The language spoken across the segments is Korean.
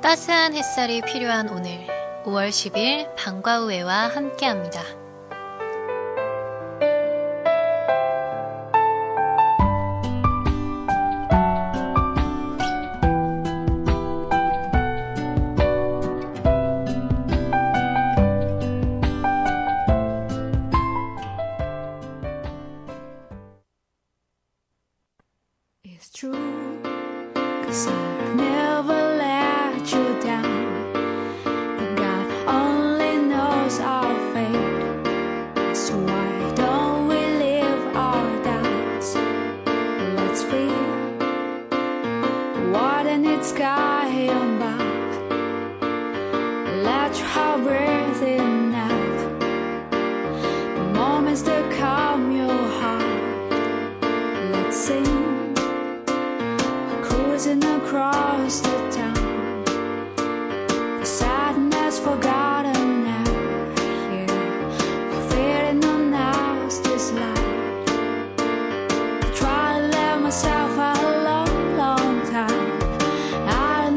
따스한 햇살이 필요한 오늘 5월 10일 방과후회와 함께합니다. It's true, 'cause I've never let you down. But God only knows our fate. So why don't we live our doubts? Let's feel what in its sky above. Let your heart breathe in now. The moments that calm your heart. Let's sing. Cruising across the town, the sadness forgotten now. Here, we're fading on us this light. I try to let myself out a long, long time. I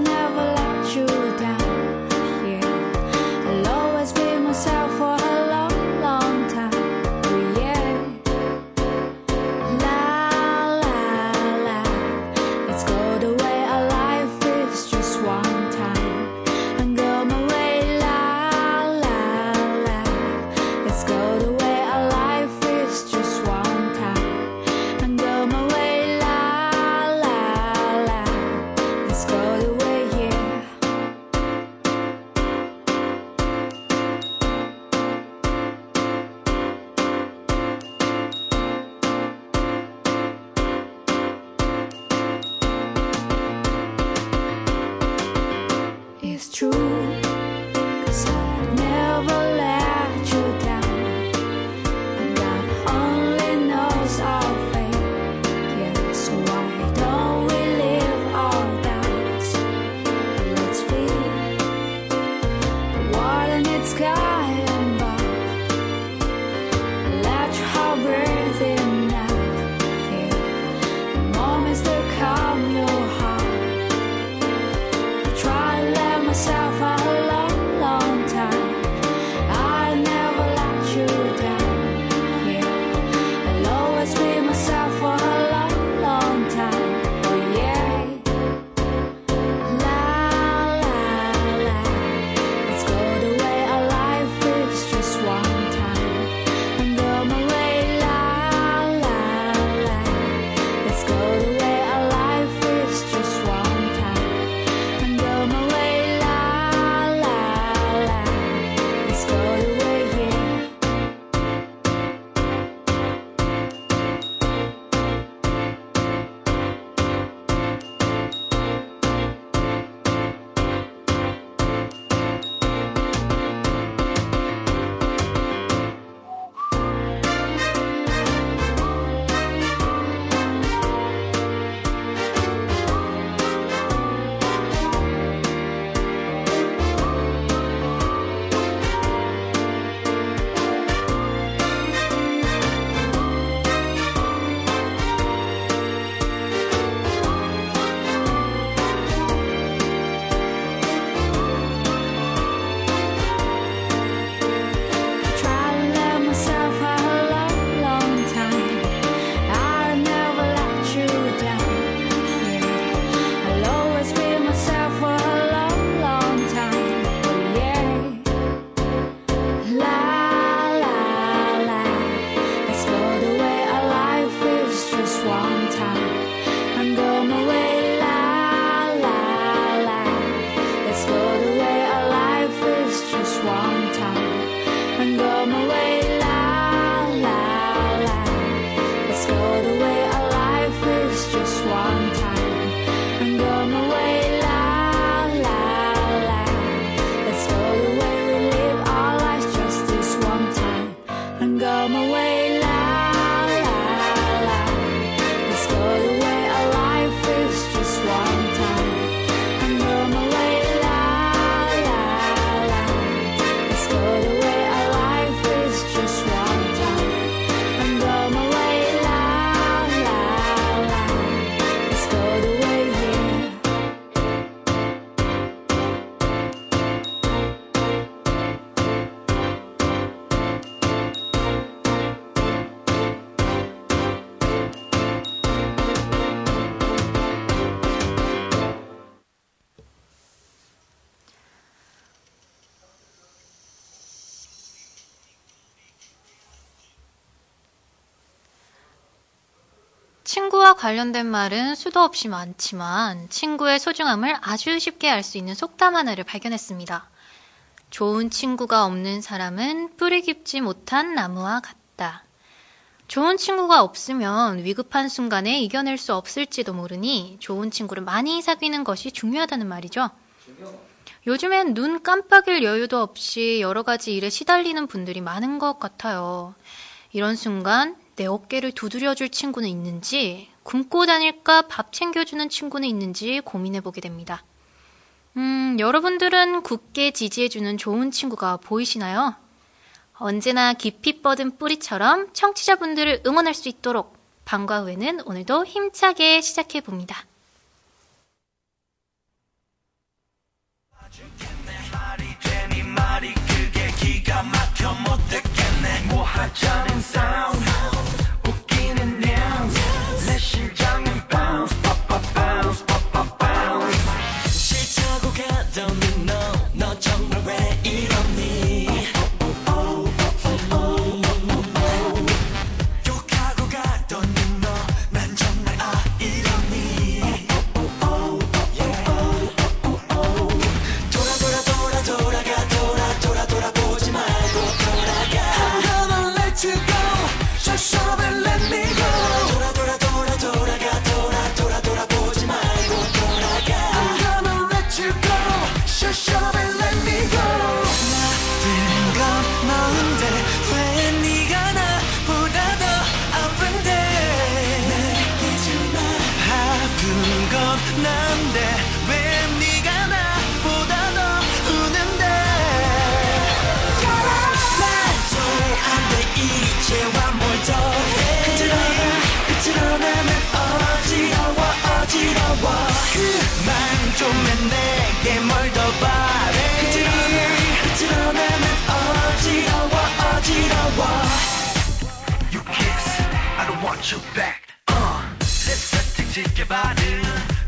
친구와 관련된 말은 수도 없이 많지만 친구의 소중함을 아주 쉽게 알 수 있는 속담 하나를 발견했습니다. 좋은 친구가 없는 사람은 뿌리 깊지 못한 나무와 같다. 좋은 친구가 없으면 위급한 순간에 이겨낼 수 없을지도 모르니 좋은 친구를 많이 사귀는 것이 중요하다는 말이죠. 요즘엔 눈 깜빡일 여유도 없이 여러 가지 일에 시달리는 분들이 많은 것 같아요. 이런 순간 내 어깨를 두드려줄 친구는 있는지, 굶고 다닐까 밥 챙겨주는 친구는 있는지 고민해보게 됩니다. 여러분들은 굳게 지지해주는 좋은 친구가 보이시나요? 언제나 깊이 뻗은 뿌리처럼 청취자분들을 응원할 수 있도록 방과 후에는 오늘도 힘차게 시작해봅니다.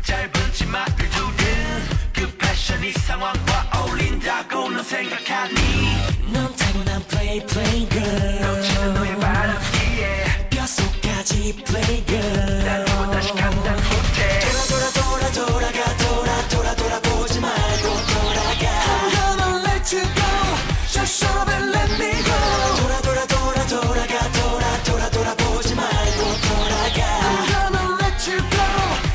짧은 치마를 두른 그 패션이 상황과 어울린다고는 생각하니 넌 타고난 play girl 넘치는 너의 바람기에 뼛속까지 play girl 달리고 다시 간단 호텔 돌아보지 말고 돌아가 I'm gonna let you go Shut up and let me go 돌아보지 말고 돌아가 I'm gonna let you go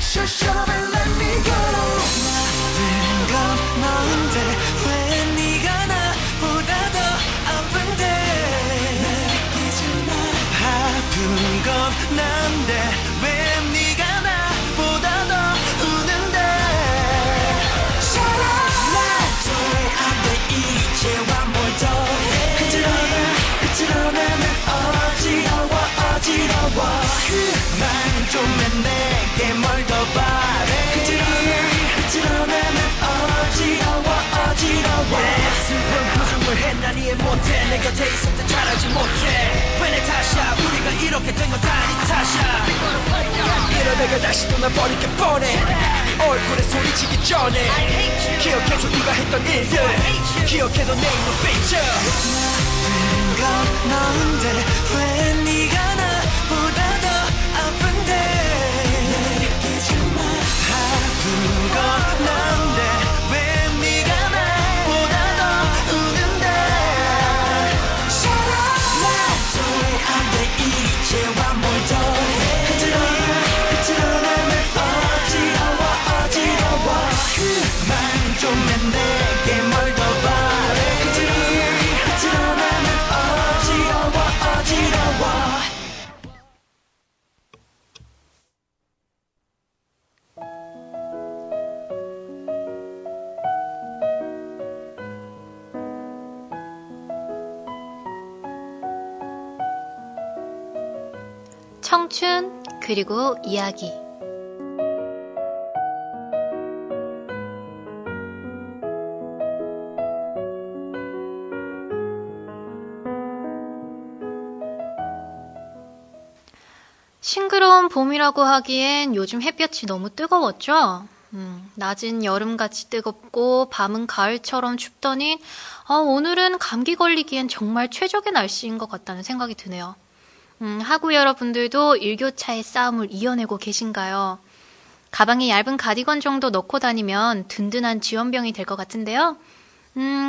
Shut up and let me go 나쁜 건 너인데 왜 네가 나보다 더 아픈데 아픈 건 난데 왜 네가 나보다 더 우는데 Shut up 난 도저히 안돼 이제와 뭘 더해 흐트러내면 어지러워 그만 좀 해 내게 뭘 더 바래 흐트러내면 어지러워 슬픈 표정을 해 난 이해 못해 내 곁에 있을 때 잘하지 못해 왜 내 탓이야 우리가 이렇게 된 건 다 네 탓이야 이러다가 다시 또 날 버릴게 뻔해 얼굴에 소리치기 전에 기억해줘 네가 했던 일들 기억해도 내 이름 삐쳐 나쁜 건 너인데 왜 네가 나보다 더 아픈데 아픈 건 난데 왜 네가 나보다 더 우는데 Shut up 난 도저히 안돼 이제와 뭘 더해 흐트러내면 어지러워 그만 좀 해 내게 뭘 더 바래 흐트러내면 어지러워 청춘 그리고 이야기 싱그러운 봄이라고 하기엔 요즘 햇볕이 너무 뜨거웠죠? 낮은 여름같이 뜨겁고 밤은 가을처럼 춥더니 오늘은 감기 걸리기엔 정말 최적의 날씨인 것 같다는 생각이 드네요. 하구 여러분들도 일교차의 싸움을 이어내고 계신가요? 가방에 얇은 가디건 정도 넣고 다니면 든든한 지원병이 될 것 같은데요.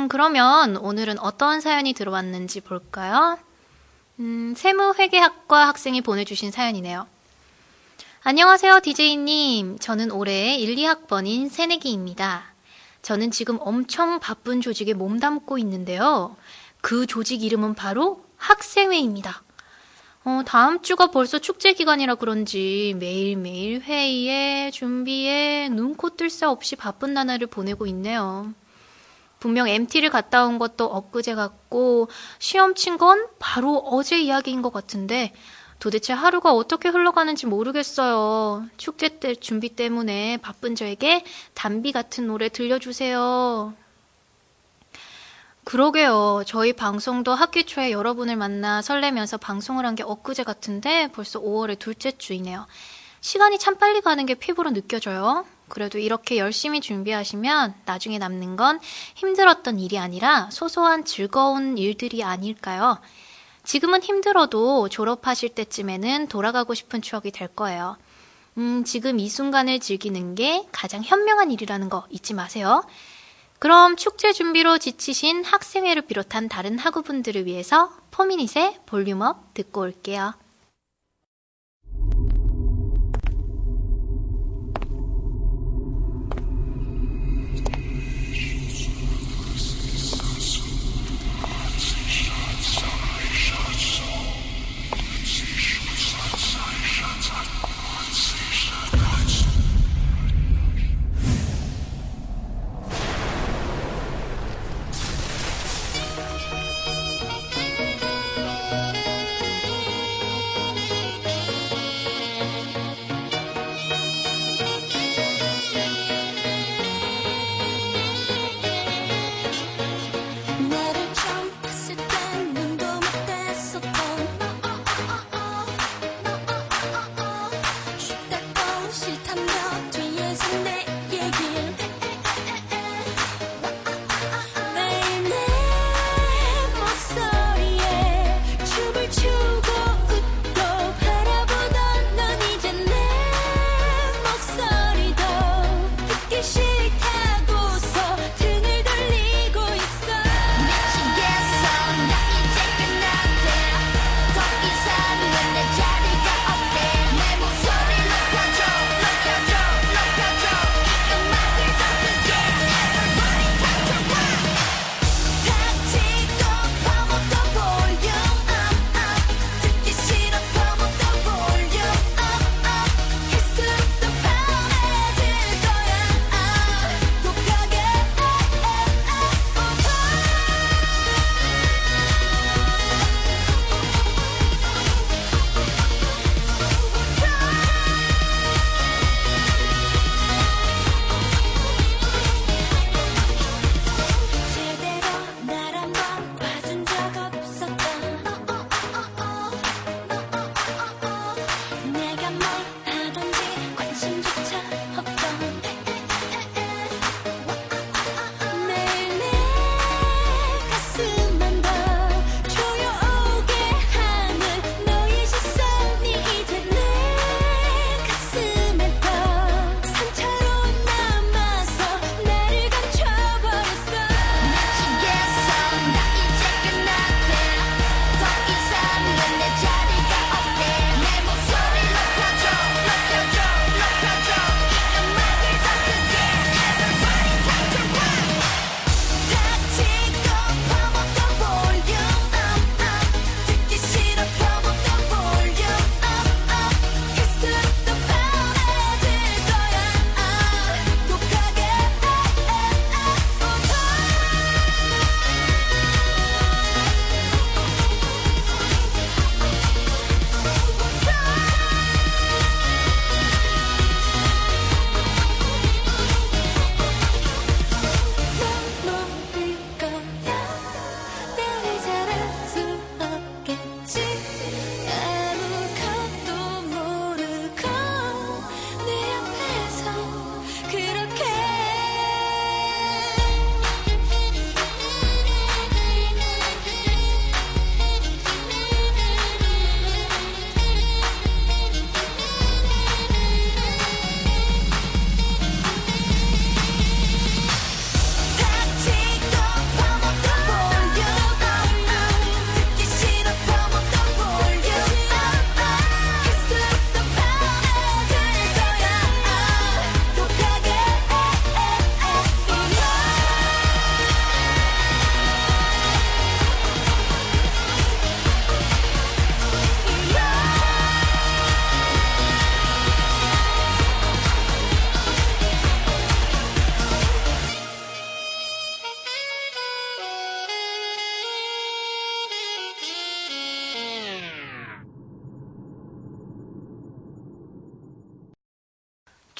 그러면 오늘은 어떤 사연이 들어왔는지 볼까요? 세무회계학과 학생이 보내주신 사연이네요. 안녕하세요, DJ님. 저는 올해 1, 2학번인 새내기입니다. 저는 지금 엄청 바쁜 조직에 몸담고 있는데요. 그 조직 이름은 바로 학생회입니다. 다음 주가 벌써 축제 기간이라 그런지 매일매일 회의에 준비에 눈코 뜰 새 없이 바쁜 나날을 보내고 있네요. 분명 MT를 갔다 온 것도 엊그제 같고 시험 친 건 바로 어제 이야기인 것 같은데 도대체 하루가 어떻게 흘러가는지 모르겠어요. 축제 때 준비 때문에 바쁜 저에게 담비 같은 노래 들려주세요. 그러게요. 저희 방송도 학기 초에 여러분을 만나 설레면서 방송을 한 게 엊그제 같은데 벌써 5월의 둘째 주이네요. 시간이 참 빨리 가는 게 피부로 느껴져요. 그래도 이렇게 열심히 준비하시면 나중에 남는 건 힘들었던 일이 아니라 소소한 즐거운 일들이 아닐까요? 지금은 힘들어도 졸업하실 때쯤에는 돌아가고 싶은 추억이 될 거예요. 지금 이 순간을 즐기는 게 가장 현명한 일이라는 거 잊지 마세요. 그럼 축제 준비로 지치신 학생회를 비롯한 다른 학우분들을 위해서 포미닛의 볼륨업 듣고 올게요.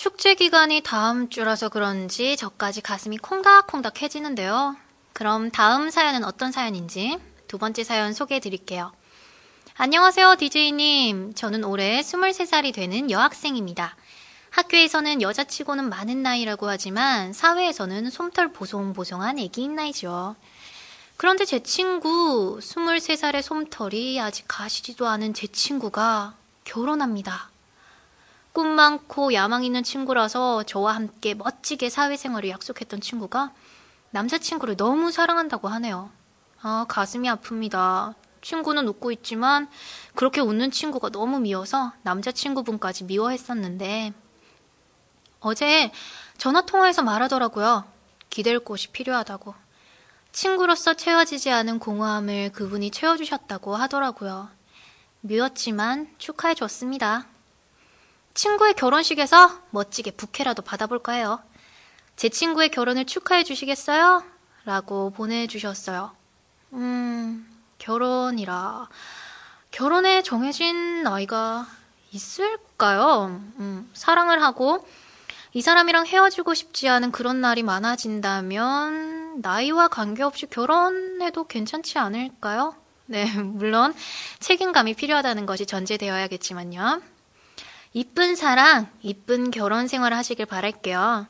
축제 기간이 다음 주라서 그런지 저까지 가슴이 콩닥콩닥해지는데요. 그럼 다음 사연은 어떤 사연인지 두 번째 사연 소개해 드릴게요. 안녕하세요, DJ님. 저는 올해 23살이 되는 여학생입니다. 학교에서는 여자치고는 많은 나이라고 하지만 사회에서는 솜털 보송보송한 애기인 나이죠. 그런데 제 친구 23살의 솜털이 아직 가시지도 않은 제 친구가 결혼합니다. 꿈 많고 야망 있는 친구라서 저와 함께 멋지게 사회생활을 약속했던 친구가 남자친구를 너무 사랑한다고 하네요. 가슴이 아픕니다. 친구는 웃고 있지만 그렇게 웃는 친구가 너무 미워서 남자친구분까지 미워했었는데 어제 전화통화에서 말하더라고요. 기댈 곳이 필요하다고. 친구로서 채워지지 않은 공허함을 그분이 채워주셨다고 하더라고요. 미웠지만 축하해줬습니다. 친구의 결혼식에서 멋지게 부케라도 받아볼까 해요. 제 친구의 결혼을 축하해 주시겠어요? 라고 보내주셨어요. 결혼이라. 결혼에 정해진 나이가 있을까요? 사랑을 하고 이 사람이랑 헤어지고 싶지 않은 그런 날이 많아진다면 나이와 관계없이 결혼해도 괜찮지 않을까요? 네, 물론 책임감이 필요하다는 것이 전제되어야겠지만요. 이쁜 사랑, 이쁜 결혼 생활을 하시길 바랄게요.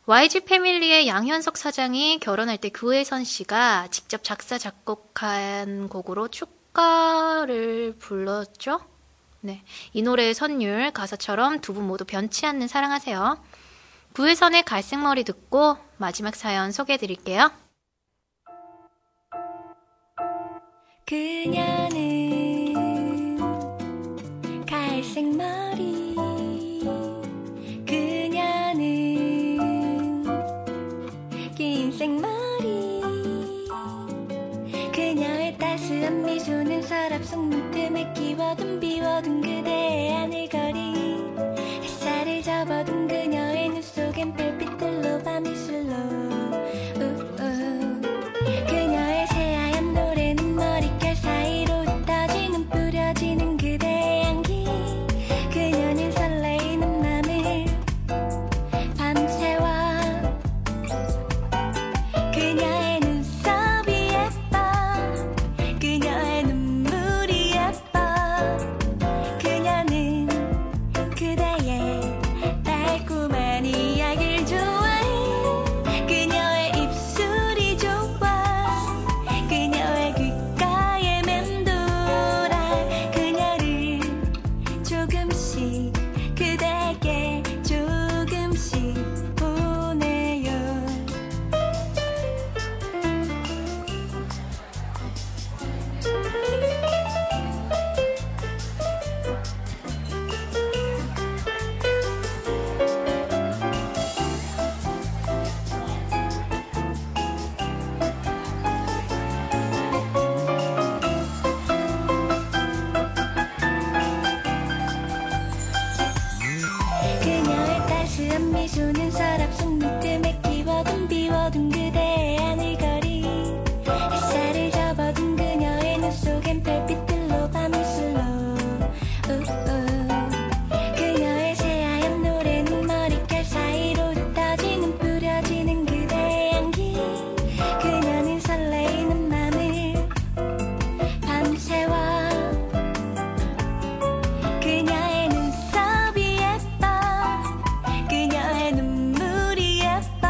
YG 패밀리의 양현석 사장이 결혼할 때 구혜선 씨가 직접 작사, 작곡한 곡으로 축가를 불렀죠? 네, 이 노래의 선율, 가사처럼 두 분 모두 변치 않는 사랑하세요. 구혜선의 갈색머리 듣고 마지막 사연 소개해드릴게요. 그녀는 갈색머리 그녀는 긴 생머리 그녀의 따스한 미소는 서랍 속 문틈에 끼워둔 비워둔 그대의 하늘거리 햇살을 접어둔 그녀의 눈 속엔 별빛들로 밤이 슬로 그녀의 새하얀 노래는 머릿결 사이로 흩어지는 뿌려지는 그대의 향기 그녀는 설레이는 맘을 밤새워 그녀의 눈썹이 예뻐 그녀의 눈물이 예뻐 그녀는 그대의 달콤한 이야기를 좋아해 그녀의 입술이 좋아 그녀의 귓가에 맴돌아 그녀를 조금씩 그대에게 조금씩 보내요 그녀의 따스한 미소는 서랍 속 문틈에 끼워둔 비워둔 그대의 하늘거리 햇살을 접어둔 그녀의 눈 속엔 별빛들로 밤을 슬로 그녀의 새하얀 노래는 머릿결 사이로 흩어지는 뿌려지는 그대의 향기 그녀는 설레이는 맘을 밤새워 그녀의 눈썹이 예뻐 그녀의 눈물이 예뻐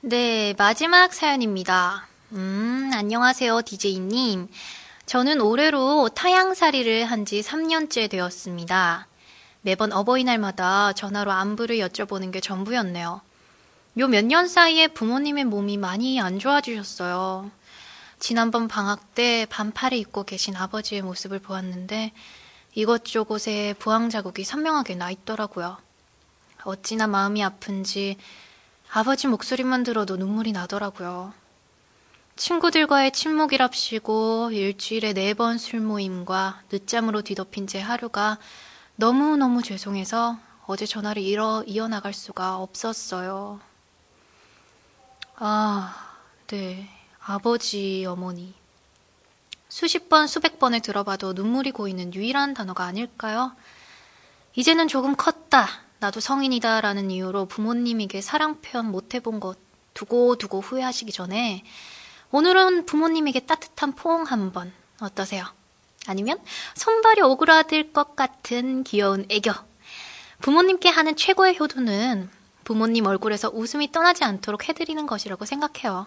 네, 마지막 사연입니다. 안녕하세요, DJ님. 저는 올해로 타향살이를 한 지 3년째 되었습니다. 매번 어버이날마다 전화로 안부를 여쭤보는 게 전부였네요. 요 몇 년 사이에 부모님의 몸이 많이 안 좋아지셨어요. 지난번 방학 때 반팔을 입고 계신 아버지의 모습을 보았는데 이곳저곳에 부항 자국이 선명하게 나 있더라고요. 어찌나 마음이 아픈지 아버지 목소리만 들어도 눈물이 나더라고요. 친구들과의 친목이랍시고 일주일에 4번 술 모임과 늦잠으로 뒤덮인 제 하루가 너무너무 죄송해서 어제 전화를 이어나갈 수가 없었어요. 네. 아버지, 어머니. 수십 번, 수백 번을 들어봐도 눈물이 고이는 유일한 단어가 아닐까요? 이제는 조금 컸다. 나도 성인이다. 라는 이유로 부모님에게 사랑 표현 못 해본 것 두고두고 후회하시기 전에 오늘은 부모님에게 따뜻한 포옹 한번 어떠세요? 아니면 손발이 오그라들 것 같은 귀여운 애교. 부모님께 하는 최고의 효도는 부모님 얼굴에서 웃음이 떠나지 않도록 해드리는 것이라고 생각해요.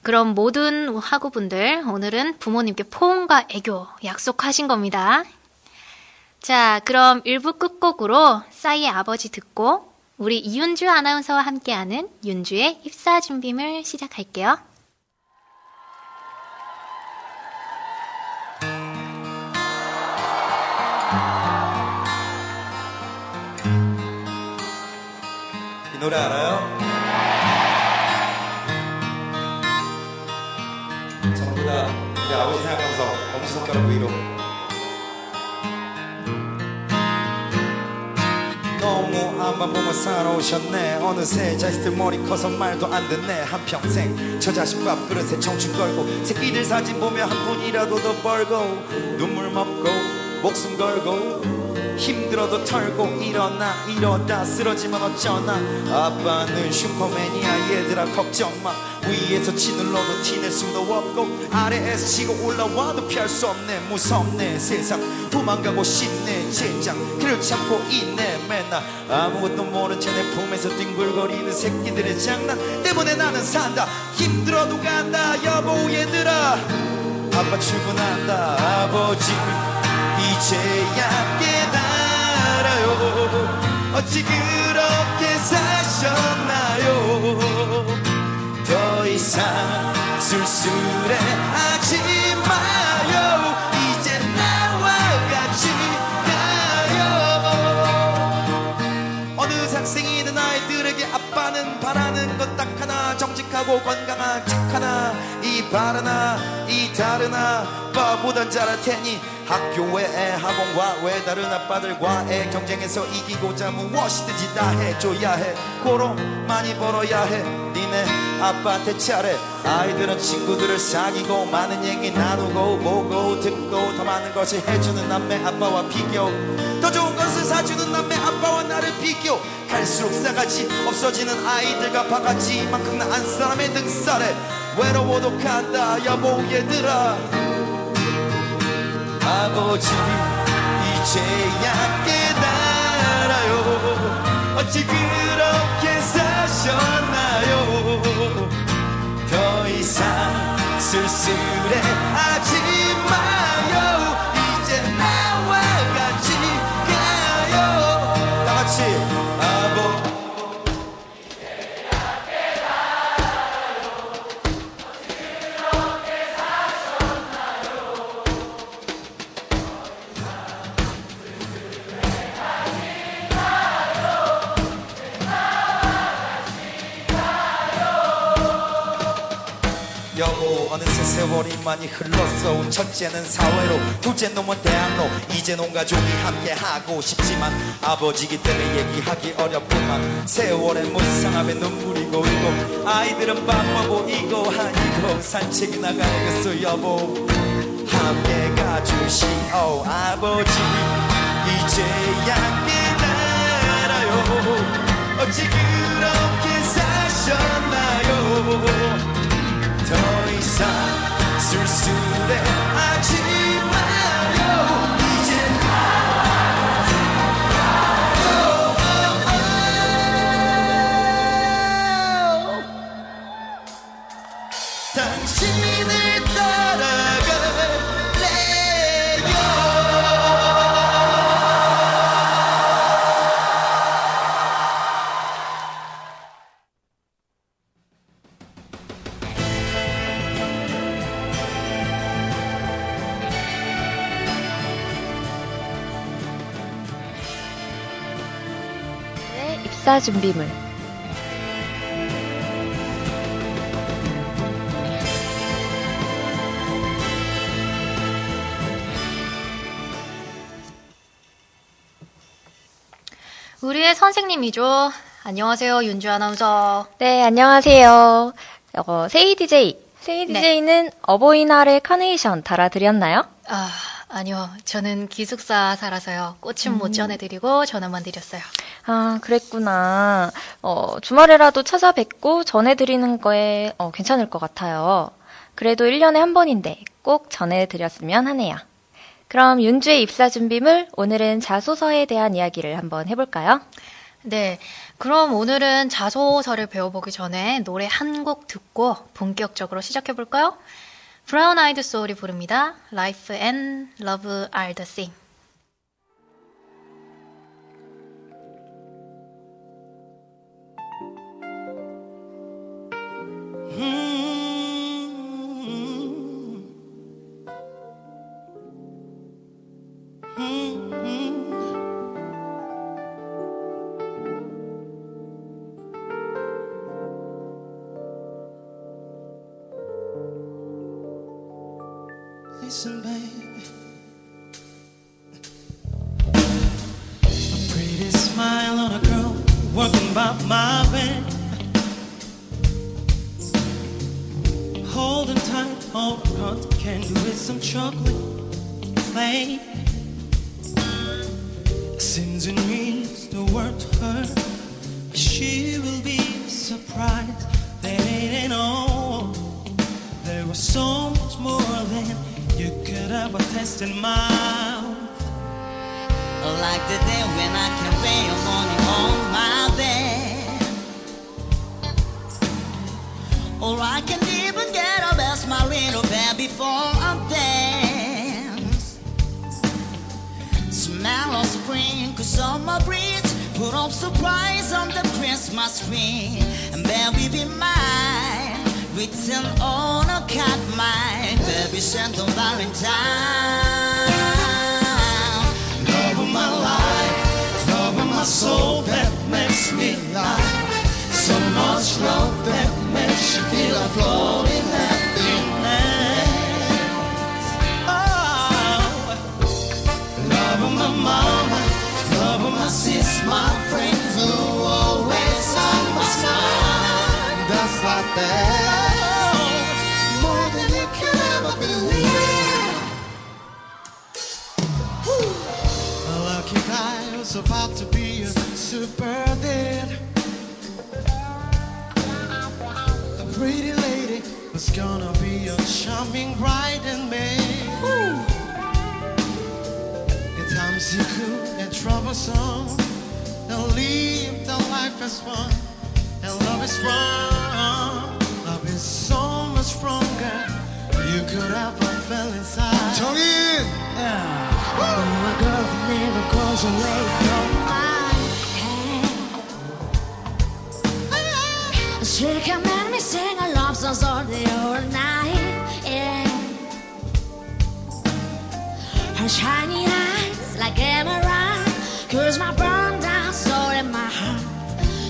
그럼 모든 학우분들 오늘은 부모님께 포옹과 애교 약속하신 겁니다. 자, 그럼 1부 끝곡으로 싸이의 아버지 듣고 우리 이윤주 아나운서와 함께하는 윤주의 입사 준비물 시작할게요. 이 노래 알아요? 전부 다 우리 아버지 생각하면서 엄지손가락 위로. 너무 앞만 보면 살아오셨네. 어느새 자식들 머리 커서 말도 안 듣네. 한평생 저 자식 밥그릇에 청춘 걸고 새끼들 사진 보며 한 푼이라도 더 벌고 눈물 먹고 목숨 걸고 힘들어도 털고 일어나 이러다 쓰러지면 어쩌나. 아빠는 슈퍼맨이야 얘들아 걱정마. 위에서 짓눌러도 티낼 수도 없고 아래에서 치고 올라와도 피할 수 없네. 무섭네 세상 도망가고 싶네. 젠장 그를 참고 있네. 맨날 아무것도 모른 채 내 품에서 뒹굴거리는 새끼들의 장난 때문에 나는 산다. 힘들어도 간다 여보 얘들아. 아빠 출근한다. 아버지 이제야 깨달아요. 어찌 그렇게 사셨나요. 더 이상 쓸쓸해하지 마요. 이제 나와 같이 가요. 어느 학생이든 아이들에게 아빠는 바라는 것 딱 하나. 정직하고 건강한 책 하나. 이 바라나 이 다르나 아빠보단 잘할 테니 학교 외에 학원과 외 다른 아빠들과의 경쟁에서 이기고자 무엇이든지 다 해줘야 해. 고로 많이 벌어야 해. 니네 아빠한테 잘해. 아이들은 친구들을 사귀고 많은 얘기 나누고 보고 듣고 더 많은 것을 해주는 남매 아빠와 비교. 더 좋은 것을 사주는 남매 아빠와 나를 비교. 갈수록 싸가지 없어지는 아이들과 바가지만큼 나은 사람의 등살에 외로워도 간다 여보 얘들아. 아버지 이제야 깨달아요. 어찌 그렇게 사셨나요. 더 이상 쓸쓸해하지 마요. 이제 나와 같이 가요. 다같이 아버지 여보 어느새 세월이 많이 흘렀어. 첫째는 사회로 둘째 놈은 대학로. 이젠 온 가족이 함께하고 싶지만 아버지기 때문에 얘기하기 어렵구만. 세월의 무상함에 눈물이 고이고 아이들은 바빠 보이고 아니고 산책이 나가야겠어 여보. 함께 가주시오 아버지 이제야 깨달아요. 어찌 그렇게 사셨나요. 더 이상 쓸쓸해하지 마요. 이제 나와 당신을 따라갈래요. 입사 준비물. 우리의 선생님이죠. 안녕하세요, 윤주 아나운서. 네, 안녕하세요. 세이 DJ. 세이 DJ는 어버이날의 카네이션 달아드렸나요? 아니요. 저는 기숙사 살아서요. 꽃은 못 전해드리고 전화만 드렸어요. 아, 그랬구나. 주말에라도 찾아뵙고 전해드리는 거에 괜찮을 것 같아요. 그래도 1년에 한 번인데 꼭 전해드렸으면 하네요. 그럼 윤주의 입사 준비물, 오늘은 자소서에 대한 이야기를 한번 해볼까요? 네. 그럼 오늘은 자소서를 배워보기 전에 노래 한 곡 듣고 본격적으로 시작해볼까요? 브라운 아이드 소울이 부릅니다. Life and Love are the same. Listen, baby, a pretty smile on a girl working by my bed, holding tight on a hot candy with some chocolate flake. Seems it means the word to her, but she will be surprised that it ain't all. There was so much more than you could ever taste in my mouth. Like the day when I can lay your money on my bed, or I can even get up as my little bed before I dance. Smell of spring, cause summer breeze put up surprise on the Christmas tree. And baby be mine, written on a cat, my baby sent on Valentine. Love of my life, love of my soul that makes me lie. So much love that makes you feel like floating happiness. Oh, love of my mama, love of my sis, my friends who always on my side. That's like that. About to be a super dad. A pretty lady was gonna be a charming bride and maid. At times you cool and troublesome, and live the life as one. And love is wrong, love is so much stronger. You could have fell inside. 정인! Yeah. My girl never goes away from my head. She can make me sing a love song all day all night. Yeah. Her shiny eyes like emerald, cause my burned down soul in my heart.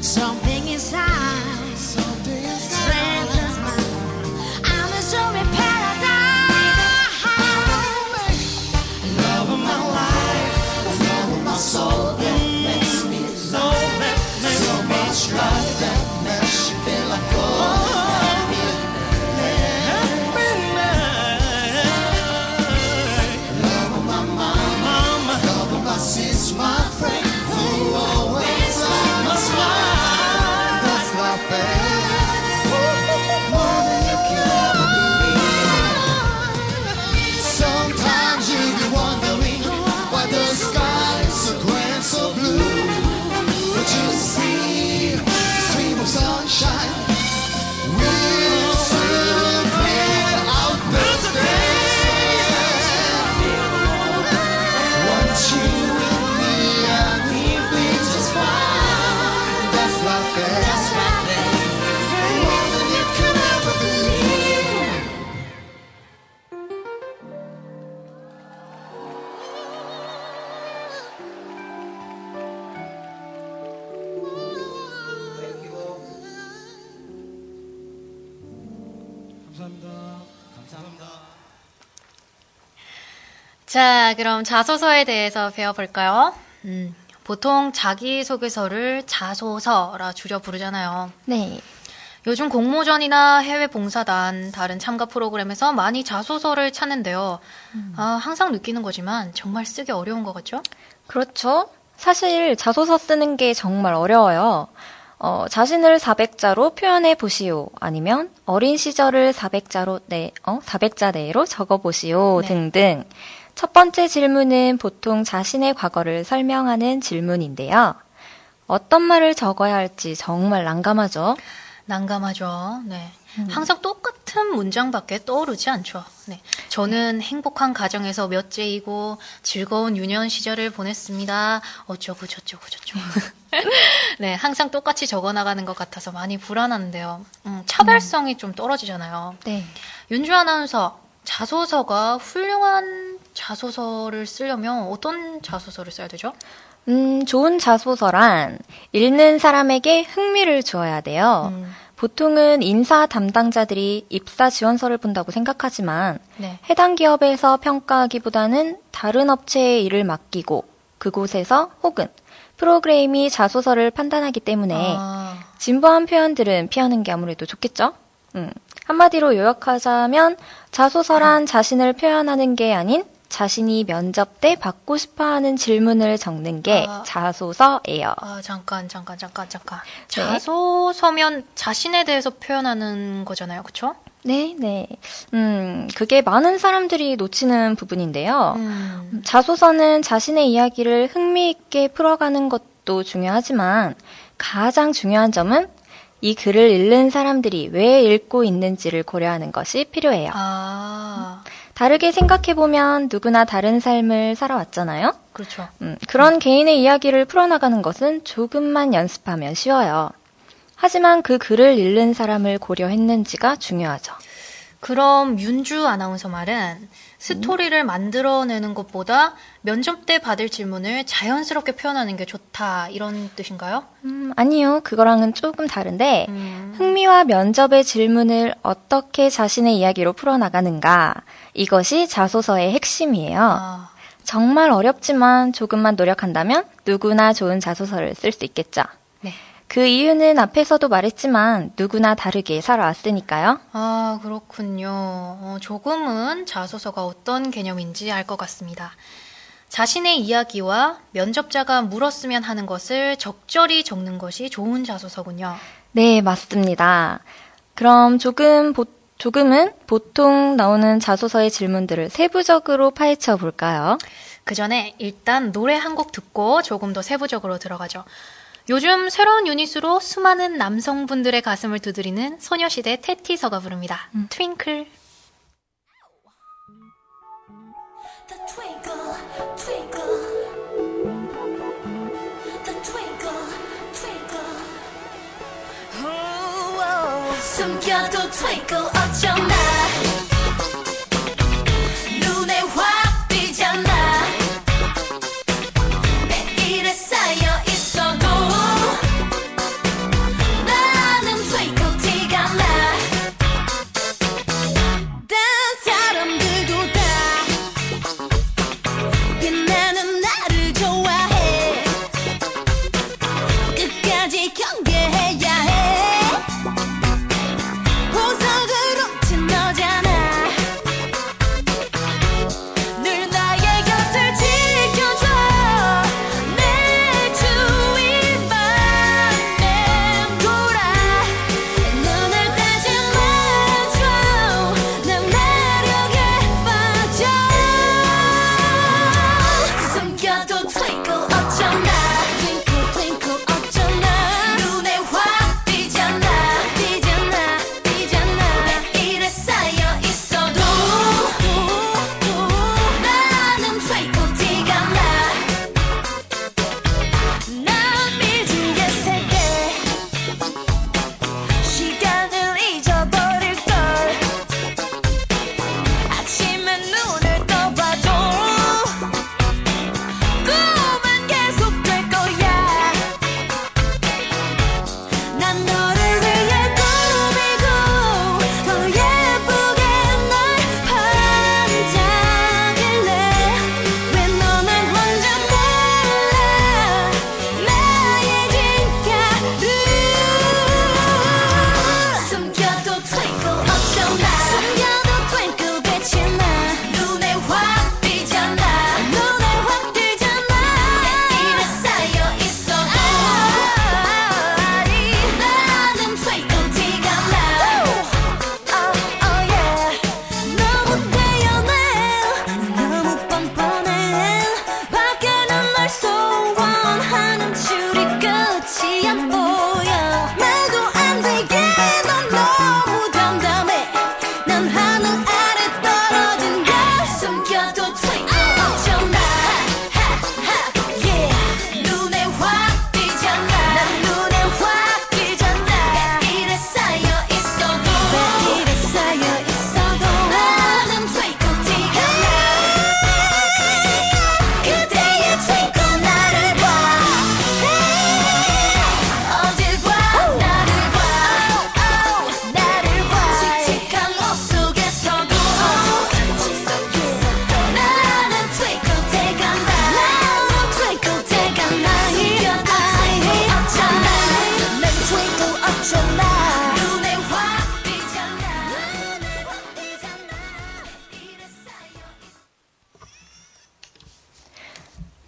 Something inside, strengthens my mind. I'm in so in paradise. Love of my life, love of my soul that makes me love, that makes so much love that makes you feel like happiness. Love of my mama, love of my sis, my friend. 자, 그럼 자소서에 대해서 배워볼까요? 보통 자기소개서를 자소서라 줄여 부르잖아요. 네. 요즘 공모전이나 해외 봉사단, 다른 참가 프로그램에서 많이 자소서를 찾는데요. 항상 느끼는 거지만 정말 쓰기 어려운 것 같죠? 그렇죠. 사실 자소서 쓰는 게 정말 어려워요. 자신을 400자로 표현해 보시오. 아니면 어린 시절을 400자 내로 적어 보시오. 네. 등등. 첫 번째 질문은 보통 자신의 과거를 설명하는 질문인데요. 어떤 말을 적어야 할지 정말 난감하죠. 난감하죠. 네. 항상 똑같은 문장밖에 떠오르지 않죠. 네. 저는 행복한 가정에서 몇째이고 즐거운 유년 시절을 보냈습니다. 어쩌고 저쩌고 저쩌고. 네, 항상 똑같이 적어나가는 것 같아서 많이 불안한데요. 차별성이 좀 떨어지잖아요. 네. 윤주 아나운서, 자소서가 훌륭한 자소서를 쓰려면 어떤 자소서를 써야 되죠? 좋은 자소서란 읽는 사람에게 흥미를 주어야 돼요. 보통은 인사 담당자들이 입사 지원서를 본다고 생각하지만 네. 해당 기업에서 평가하기보다는 다른 업체에 일을 맡기고 그곳에서 혹은 프로그램이 자소서를 판단하기 때문에 진부한 표현들은 피하는 게 아무래도 좋겠죠? 한마디로 요약하자면 자소서란 자신을 표현하는 게 아닌 자신이 면접 때 받고 싶어하는 질문을 적는 게 자소서예요. 잠깐. 자소서면 자신에 대해서 표현하는 거잖아요. 그쵸? 네. 그게 많은 사람들이 놓치는 부분인데요. 자소서는 자신의 이야기를 흥미있게 풀어가는 것도 중요하지만 가장 중요한 점은 이 글을 읽는 사람들이 왜 읽고 있는지를 고려하는 것이 필요해요. 다르게 생각해보면 누구나 다른 삶을 살아왔잖아요. 그렇죠. 그런 개인의 이야기를 풀어나가는 것은 조금만 연습하면 쉬워요. 하지만 그 글을 읽는 사람을 고려했는지가 중요하죠. 그럼 윤주 아나운서 말은 스토리를 만들어내는 것보다 면접 때 받을 질문을 자연스럽게 표현하는 게 좋다 이런 뜻인가요? 아니요. 그거랑은 조금 다른데 흥미와 면접의 질문을 어떻게 자신의 이야기로 풀어나가는가 이것이 자소서의 핵심이에요. 정말 어렵지만 조금만 노력한다면 누구나 좋은 자소서를 쓸 수 있겠죠. 네. 그 이유는 앞에서도 말했지만 누구나 다르게 살아왔으니까요. 그렇군요. 조금은 자소서가 어떤 개념인지 알 것 같습니다. 자신의 이야기와 면접자가 물었으면 하는 것을 적절히 적는 것이 좋은 자소서군요. 네, 맞습니다. 그럼 조금은 보통 나오는 자소서의 질문들을 세부적으로 파헤쳐 볼까요? 그 전에 일단 노래 한 곡 듣고 조금 더 세부적으로 들어가죠. 요즘 새로운 유닛으로 수많은 남성분들의 가슴을 두드리는 소녀시대 테티서가 부릅니다. 트윙클. The twinkle, twinkle. The twinkle, twinkle. 숨겨도 twinkle 어쩌나. 눈에 확 띄잖아. 매일에 쌓여 있어도 나는 twinkle 티가 나. 다른 사람들도 다 빛나는 나를 좋아해. 끝까지 경계해야 해. 보석을 훔친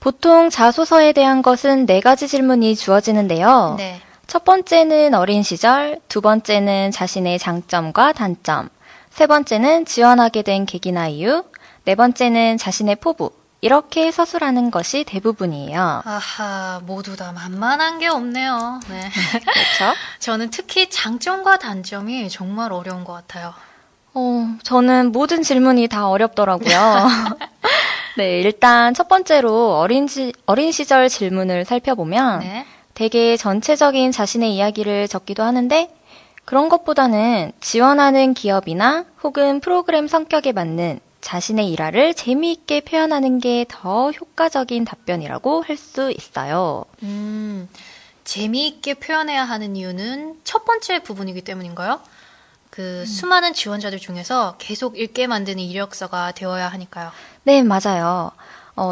보통 자소서에 대한 것은 4가지 질문이 주어지는데요. 네. 첫 번째는 어린 시절, 두 번째는 자신의 장점과 단점, 세 번째는 지원하게 된 계기나 이유, 네 번째는 자신의 포부. 이렇게 서술하는 것이 대부분이에요. 아하, 모두 다 만만한 게 없네요. 네. 그렇죠? 저는 특히 장점과 단점이 정말 어려운 것 같아요. 저는 모든 질문이 다 어렵더라고요. 네, 일단 첫 번째로 어린 시절 질문을 살펴보면 네. 되게 전체적인 자신의 이야기를 적기도 하는데 그런 것보다는 지원하는 기업이나 혹은 프로그램 성격에 맞는 자신의 일화를 재미있게 표현하는 게 더 효과적인 답변이라고 할 수 있어요. 재미있게 표현해야 하는 이유는 첫 번째 부분이기 때문인가요? 수많은 지원자들 중에서 계속 읽게 만드는 이력서가 되어야 하니까요. 네, 맞아요.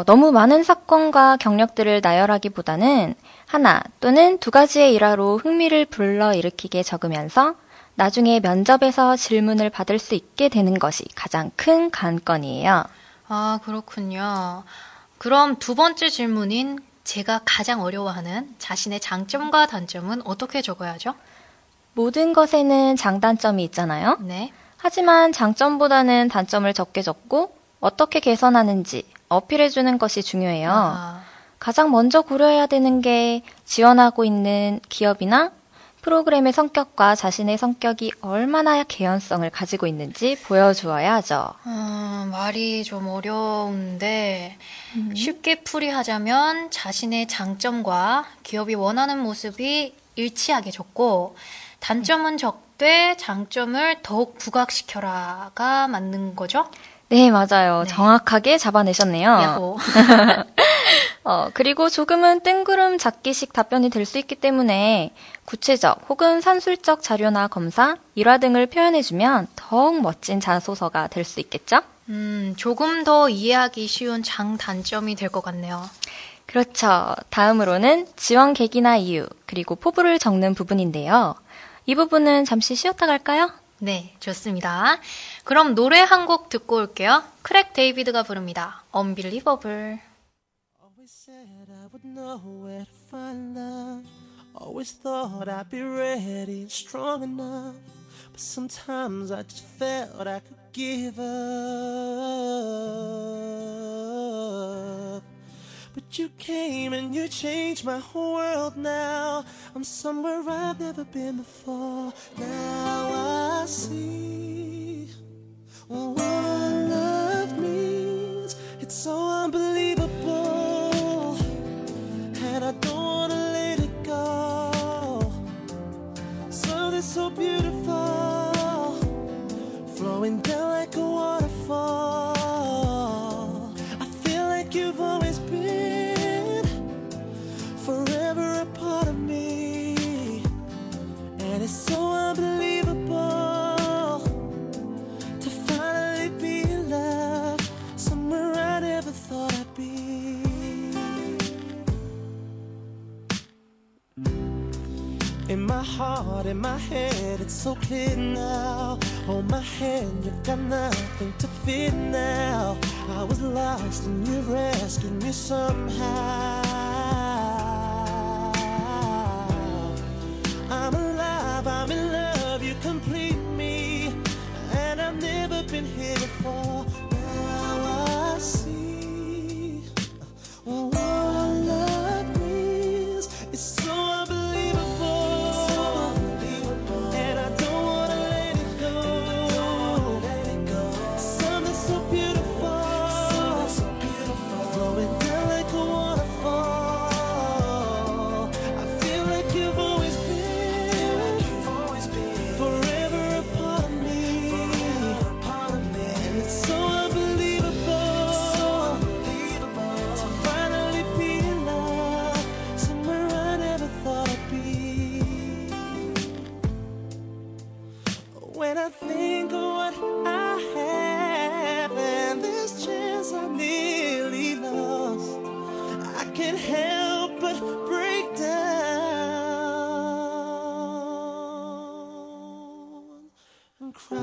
너무 많은 사건과 경력들을 나열하기보다는 하나 또는 두 가지의 일화로 흥미를 불러일으키게 적으면서 나중에 면접에서 질문을 받을 수 있게 되는 것이 가장 큰 관건이에요. 아, 그렇군요. 그럼 두 번째 질문인 제가 가장 어려워하는 자신의 장점과 단점은 어떻게 적어야죠? 모든 것에는 장단점이 있잖아요. 네. 하지만 장점보다는 단점을 적게 적고 어떻게 개선하는지 어필해주는 것이 중요해요. 아, 가장 먼저 고려해야 되는 게 지원하고 있는 기업이나 프로그램의 성격과 자신의 성격이 얼마나 개연성을 가지고 있는지 보여주어야 하죠. 말이 좀 어려운데 쉽게 풀이하자면 자신의 장점과 기업이 원하는 모습이 일치하게 적고 단점은 적되 장점을 더욱 부각시켜라가 맞는 거죠? 네, 맞아요. 네. 정확하게 잡아내셨네요. 야호. 그리고 조금은 뜬구름 잡기식 답변이 될 수 있기 때문에 구체적 혹은 산술적 자료나 검사, 일화 등을 표현해주면 더욱 멋진 자소서가 될 수 있겠죠? 조금 더 이해하기 쉬운 장단점이 될 것 같네요. 그렇죠. 다음으로는 지원 계기나 이유, 그리고 포부를 적는 부분인데요. 이 부분은 잠시 쉬었다 갈까요? 네, 좋습니다. 그럼 노래 한 곡 듣고 올게요. 크랙 데이비드가 부릅니다. Unbelievable. Always said I would know where to find love. Always thought I'd be ready and strong enough. But sometimes I just felt I could give up. But you came and you changed my whole world now. I'm somewhere I've never been before. Now I see what love means. It's so unbelievable, and I don't wanna let it go. Something so beautiful, flowing down like a waterfall. I feel like you've always been forever a part of me, and it's so unbelievable to finally be in love somewhere I never thought I'd be. In my heart, in my head, it's so clear now. Hold my hand, you've got nothing to fear now. I was lost and you rescued me somehow. I'm alive, I'm in love, you complete me, and I've never been here before. Now I see what love means. It's so unbelievable, and I don't wanna let it go. Something so beautiful, flowing down like a waterfall. I feel like you've always been forever a part of me, and it's so unbelievable to finally be in love somewhere I never thought I'd be. When I think of what I have and this chance I nearly lost, I can't help but break down and cry.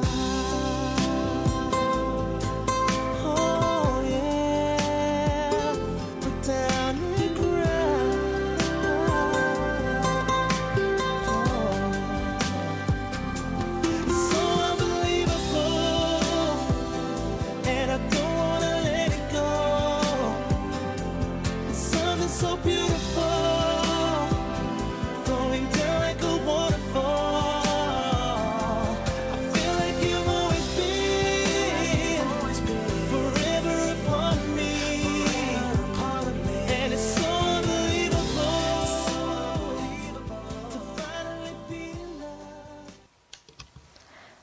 Oh yeah, break down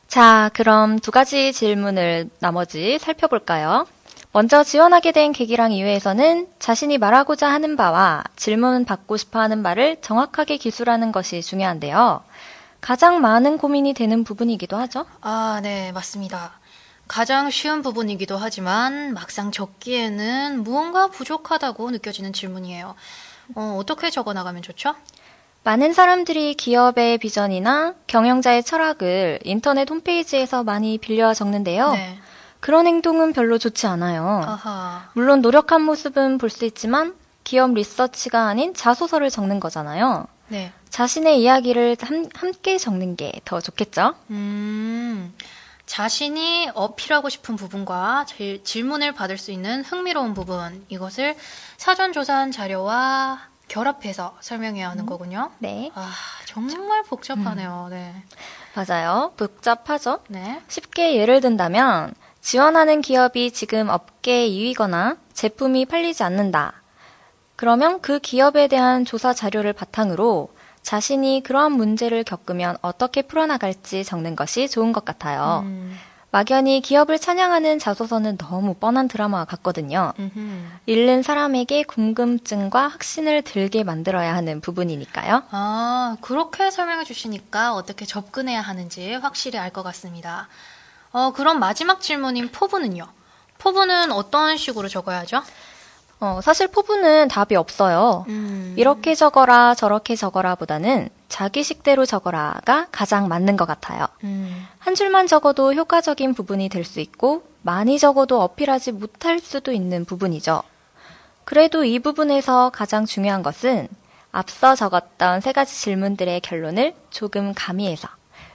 자, 그럼 두 가지 질문을 나머지 살펴볼까요? 먼저 지원하게 된 계기랑 이유에서는 자신이 말하고자 하는 바와 질문 받고 싶어 하는 바를 정확하게 기술하는 것이 중요한데요. 가장 많은 고민이 되는 부분이기도 하죠. 아, 네, 맞습니다. 가장 쉬운 부분이기도 하지만 막상 적기에는 무언가 부족하다고 느껴지는 질문이에요. 어떻게 적어 나가면 좋죠? 많은 사람들이 기업의 비전이나 경영자의 철학을 인터넷 홈페이지에서 많이 빌려 적는데요. 네. 그런 행동은 별로 좋지 않아요. 아하. 물론 노력한 모습은 볼 수 있지만 기업 리서치가 아닌 자소서를 적는 거잖아요. 네. 자신의 이야기를 함께 적는 게 더 좋겠죠? 자신이 어필하고 싶은 부분과 질문을 받을 수 있는 흥미로운 부분, 이것을 사전 조사한 자료와 결합해서 설명해야 하는 거군요. 네, 아, 정말 복잡하네요. 네. 맞아요. 복잡하죠? 네. 쉽게 예를 든다면 지원하는 기업이 지금 업계 2위거나 제품이 팔리지 않는다. 그러면 그 기업에 대한 조사 자료를 바탕으로 자신이 그러한 문제를 겪으면 어떻게 풀어나갈지 적는 것이 좋은 것 같아요. 막연히 기업을 찬양하는 자소서는 너무 뻔한 드라마 같거든요. 읽는 사람에게 궁금증과 확신을 들게 만들어야 하는 부분이니까요. 아, 그렇게 설명해 주시니까 어떻게 접근해야 하는지 확실히 알 것 같습니다. 그럼 마지막 질문인 포부는요? 포부는 어떤 식으로 적어야죠? 사실 포부는 답이 없어요. 이렇게 적어라 저렇게 적어라 보다는 자기식대로 적어라가 가장 맞는 것 같아요. 한 줄만 적어도 효과적인 부분이 될 수 있고 많이 적어도 어필하지 못할 수도 있는 부분이죠. 그래도 이 부분에서 가장 중요한 것은 앞서 적었던 세 가지 질문들의 결론을 조금 가미해서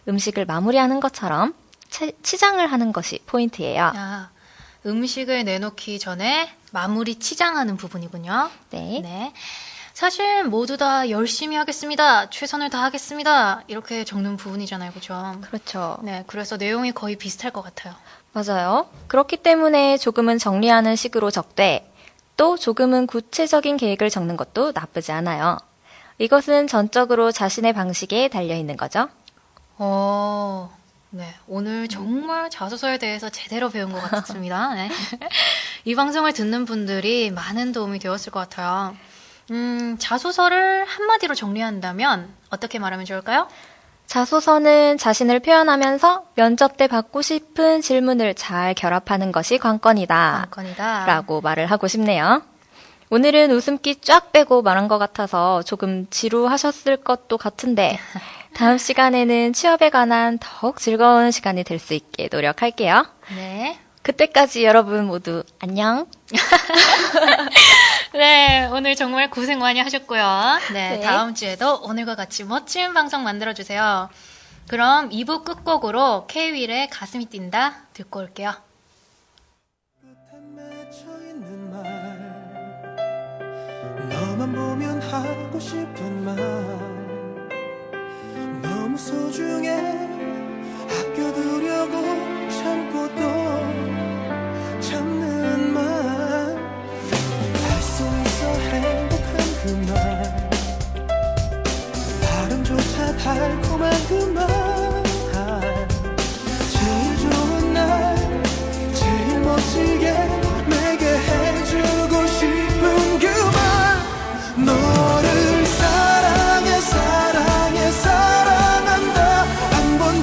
음식을 마무리하는 것처럼 치장을 하는 것이 포인트예요. 아, 음식을 내놓기 전에 마무리 치장하는 부분이군요. 네. 네. 사실 모두 다 열심히 하겠습니다. 최선을 다하겠습니다. 이렇게 적는 부분이잖아요. 그죠? 그렇죠. 네. 그래서 내용이 거의 비슷할 것 같아요. 맞아요. 그렇기 때문에 조금은 정리하는 식으로 적되 또 조금은 구체적인 계획을 적는 것도 나쁘지 않아요. 이것은 전적으로 자신의 방식에 달려있는 거죠. 네. 오늘 정말 자소서에 대해서 제대로 배운 것 같습니다. 네. 이 방송을 듣는 분들이 많은 도움이 되었을 것 같아요. 자소서를 한마디로 정리한다면 어떻게 말하면 좋을까요? 자소서는 자신을 표현하면서 면접 때 받고 싶은 질문을 잘 결합하는 것이 관건이다. 관건이다. 라고 말을 하고 싶네요. 오늘은 웃음기 쫙 빼고 말한 것 같아서 조금 지루하셨을 것도 같은데 다음 시간에는 취업에 관한 더욱 즐거운 시간이 될 수 있게 노력할게요. 네. 그때까지 여러분 모두 안녕. 네, 오늘 정말 고생 많이 하셨고요. 네, 네. 다음 주에도 오늘과 같이 멋진 방송 만들어주세요. 그럼 2부 끝곡으로 K-윌의 가슴이 뛴다 듣고 올게요. 끝에 맺혀 있는 말 너만 보면 하고 싶은 말 너무 소중해 아껴두려고 참고 또 참는 말 할 수 있어 행복한 그 말 발음조차 달콤한 그 말 제일 좋은 날 제일 멋지게 내게 해주고 싶은 그 말 너를 사랑해 사랑해 사랑한다 한 번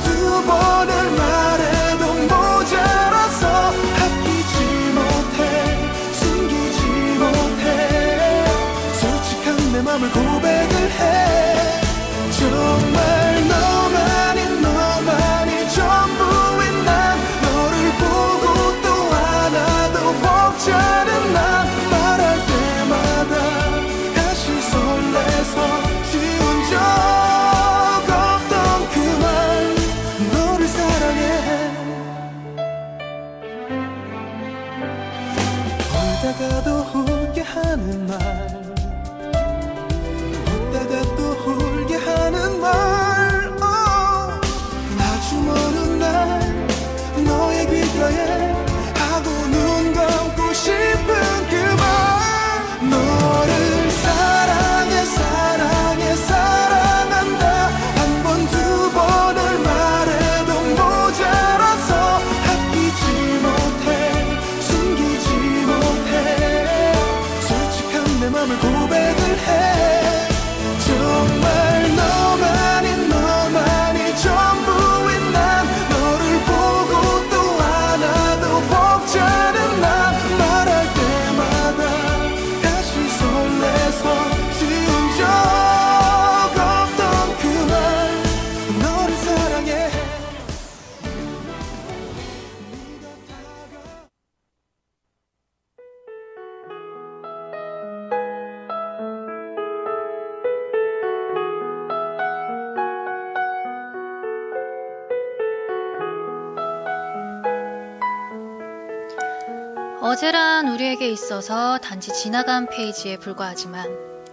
어제란 우리에게 있어서 단지 지나간 페이지에 불과하지만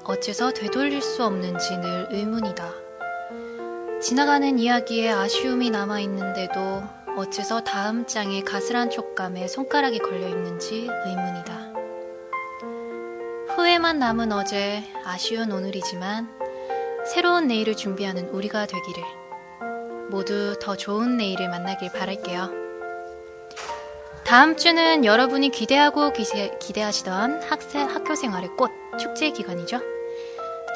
어째서 되돌릴 수 없는지 늘 의문이다. 지나가는 이야기에 아쉬움이 남아있는데도 어째서 다음 장에 가스란 촉감에 손가락이 걸려있는지 의문이다. 후회만 남은 어제, 아쉬운 오늘이지만 새로운 내일을 준비하는 우리가 되기를, 모두 더 좋은 내일을 만나길 바랄게요. 다음 주는 여러분이 기대하고 기대하시던 학교 생활의 꽃, 축제 기간이죠.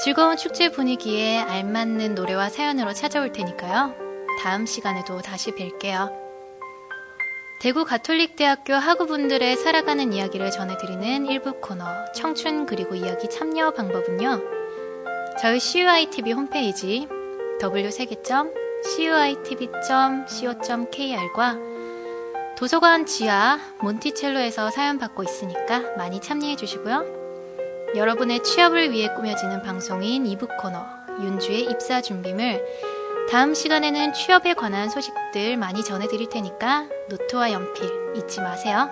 즐거운 축제 분위기에 알맞는 노래와 사연으로 찾아올 테니까요. 다음 시간에도 다시 뵐게요. 대구 가톨릭대학교 학우분들의 살아가는 이야기를 전해드리는 일부 코너 청춘 그리고 이야기 참여 방법은요. 저희 CUITV 홈페이지 w3.cuitv.co.kr과 도서관 지하 몬티첼로에서 사연 받고 있으니까 많이 참여해 주시고요. 여러분의 취업을 위해 꾸며지는 방송인 2부 코너 윤주의 입사 준비물, 다음 시간에는 취업에 관한 소식들 많이 전해드릴 테니까 노트와 연필 잊지 마세요.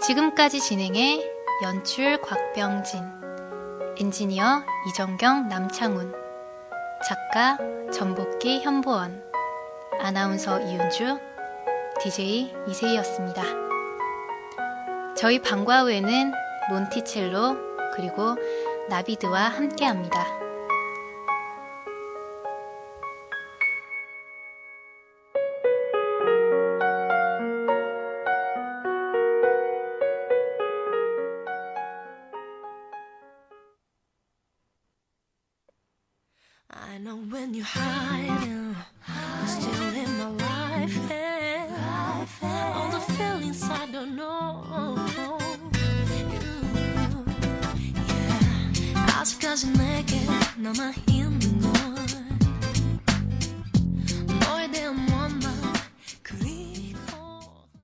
지금까지 진행해 연출 곽병진, 엔지니어 이정경 남창훈, 작가 전복기 현보원, 아나운서 이윤주, DJ 이세희였습니다. 저희 방과 후에는 몬티첼로 그리고 나비드와 함께합니다. I know when you're hiding, you're still in my life, and all the feelings I don't know. Yeah, 아직까지 내게 너만